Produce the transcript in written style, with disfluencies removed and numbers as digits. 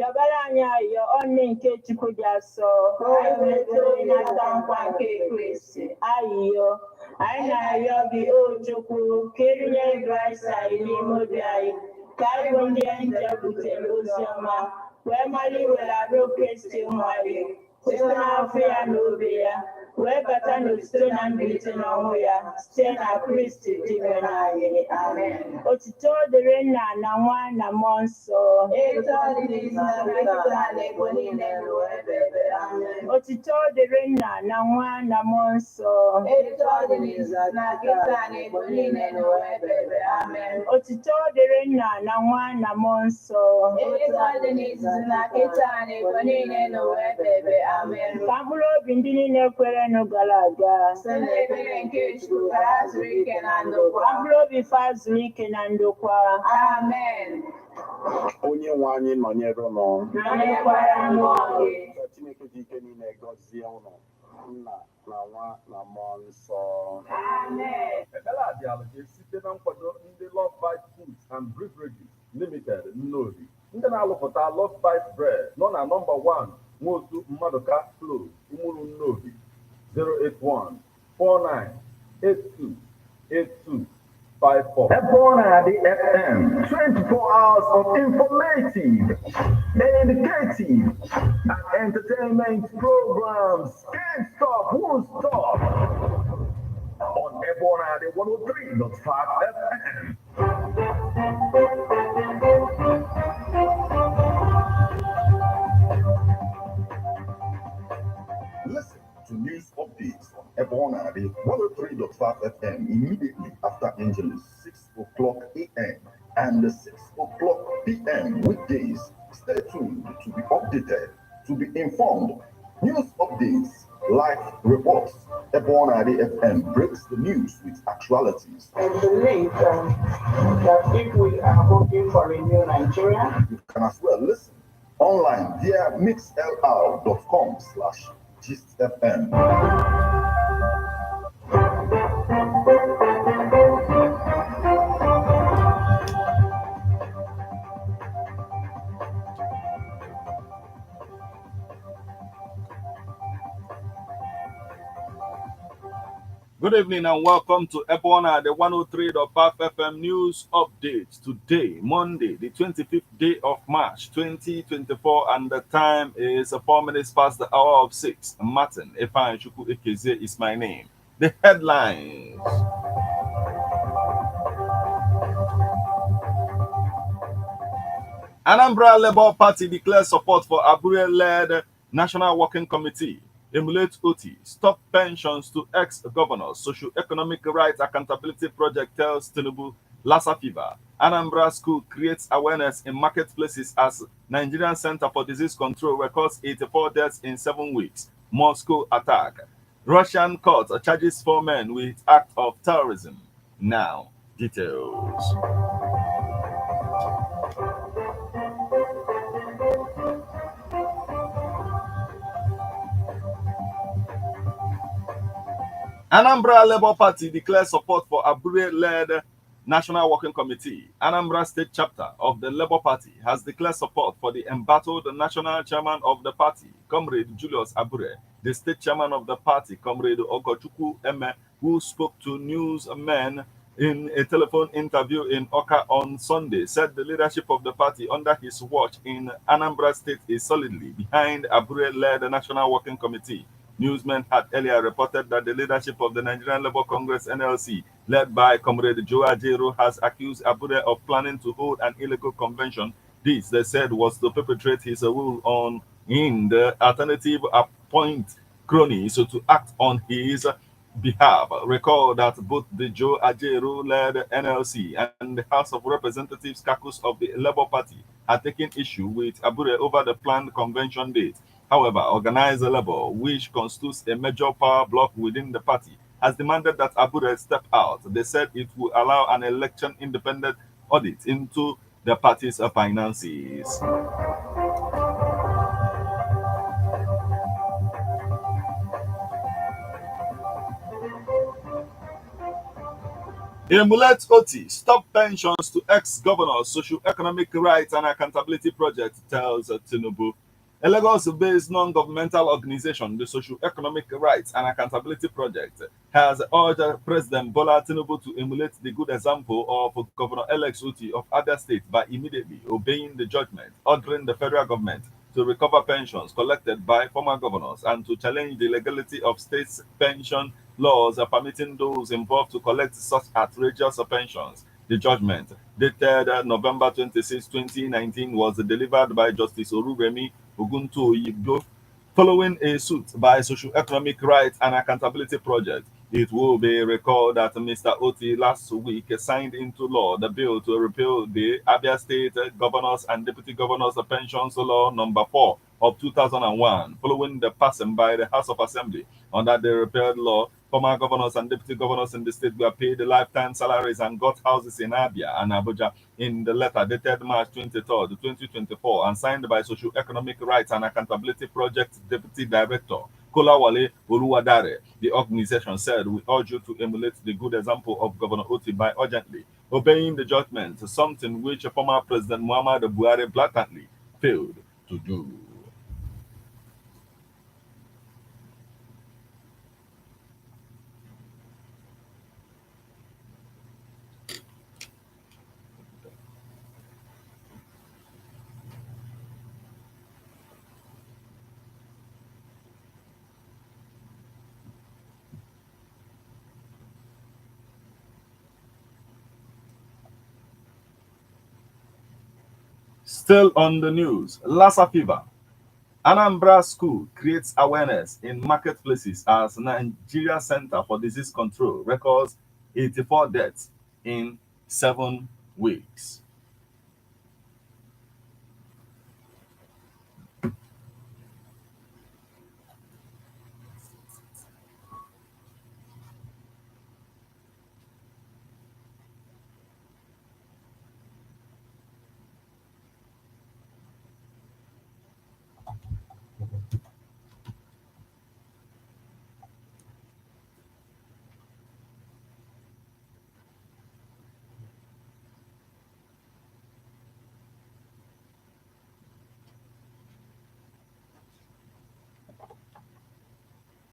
Dabalanya yo onne nke Chukwu dị asọ. Ayiyo, anyị na-arịọ gị o Chukwu ka erinye Kraịst anyị n'ime obi anyị, ka anyị bụ ndị nje butere ozi ọma, wee mara iwere arụ Kristi nwanyị, site n'afọ ya na obi ya, wee bata n'otito na mbilite n'ọnwụ ya, site na Kristi dị nwere anyị. Amen. Otito dịrị Nna na Nwa na Mmụọ Nsọ. Otito dịrị Nna na Nwa na Mmụọ Nsọ. Otito dịrị Nna na Nwa na Mmụọ Nsọ. Ka mkpụrụ obi ndị niile kwerenụ gara aga, mkpụrụ obi fa zuru ike na ndokwa. Amen. Onye nwe anyị nọnyere ụnụ. Chineke dị ike niile gọzie ụnụ, Nna na Nwa na Mmụọ Nsọ. Amen. Ekpere a bịara site na nkwado ndị Love Bite Foods and Beverages Limited Nnobi, ndị na-alụpụta Love Bite Bread nọ na nọmba 1 Nwotu Mmadụka Close, Umuru Nnobi, 081-4982-8254. Ebona the FM, 24 hours of informative, educative, and entertainment programs. Can't stop, won't stop. On Ebona the 103.5 FM. Listen to news updates on Ebona the 103.5 FM immediately after Angeles, 6 o'clock a.m. and 6 o'clock p.m. weekdays. Stay tuned to be updated, to be informed. News updates, live reports. Ebona the FM breaks the news with actualities. And believe that if we are hoping for a new Nigeria, You can as well listen online via mixlr.com/GistFM. Good evening and welcome to Ebona, the 103.5 FM news update. Today, Monday, the 25th day of March, 2024, and the time is 4 minutes past the hour of 6. Martin Efan Chuku Ekeze is my name. The headlines. Anambra Labour Party declares support for Abure-led National Working Committee. Emulate OT, stop pensions to ex-governors. Socio-economic rights accountability project tells Tinubu Lassa fever. Anambra school creates awareness in marketplaces as Nigerian Center for Disease Control records 84 deaths in 7 weeks. Moscow attack. Russian court charges 4 men with act of terrorism. Now, details. Anambra Labour Party declares support for Abure-led National Working Committee. Anambra State Chapter of the Labour Party has declared support for the embattled national chairman of the party, Comrade Julius Abure. The state chairman of the party, Comrade Ogochukwu Eme, who spoke to newsmen in a telephone interview in Oka on Sunday, said the leadership of the party under his watch in Anambra State is solidly behind Abure-led National Working Committee. Newsmen had earlier reported that the leadership of the Nigerian Labour Congress (NLC), led by Comrade Joe Ajero, has accused Abure of planning to hold an illegal convention. This, they said, was to perpetrate his rule on in the alternative appoint cronies so to act on his behalf. Recall that both the Joe Ajero-led NLC and the House of Representatives caucus of the Labour Party had taken issue with Abure over the planned convention date. However, Organized Labour, which constitutes a major power bloc within the party, has demanded that Abure step out. They said it will allow an election independent audit into the party's finances. Emulate OT, stop pensions to ex-governors, socio-economic rights and accountability project, tells Tinubu. A Lagos-based non-governmental organization, the Socio-Economic Rights and Accountability Project, has urged President Bola Tinubu to emulate the good example of Governor-elect Oti of Abia State by immediately obeying the judgment, ordering the federal government to recover pensions collected by former governors and to challenge the legality of states' pension laws permitting those involved to collect such outrageous pensions. The judgment, dated November 26, 2019, was delivered by Justice Oruremi Ogunto Oyigbo, following a suit by Socio-Economic Rights and Accountability Project. It will be recalled that Mr. Oti last week signed into law the bill to repeal the Abia State Governors and Deputy Governors Pensions Law Number 4 of 2001, following the passing by the House of Assembly. Under the repealed law, former governors and deputy governors in the state were paid lifetime salaries and got houses in Abia and Abuja. In the letter dated March 23, 2024, and signed by Socio-Economic Rights and Accountability Project Deputy Director Kolawale Oluwadare, the organization said, "We urge you to emulate the good example of Governor Oti by urgently obeying the judgment, something which former President Muhammadu Buhari blatantly failed to do." Still on the news, Lassa fever. ANAMBRA school creates awareness in marketplaces as Nigeria Center for Disease Control records 84 deaths in 7 weeks.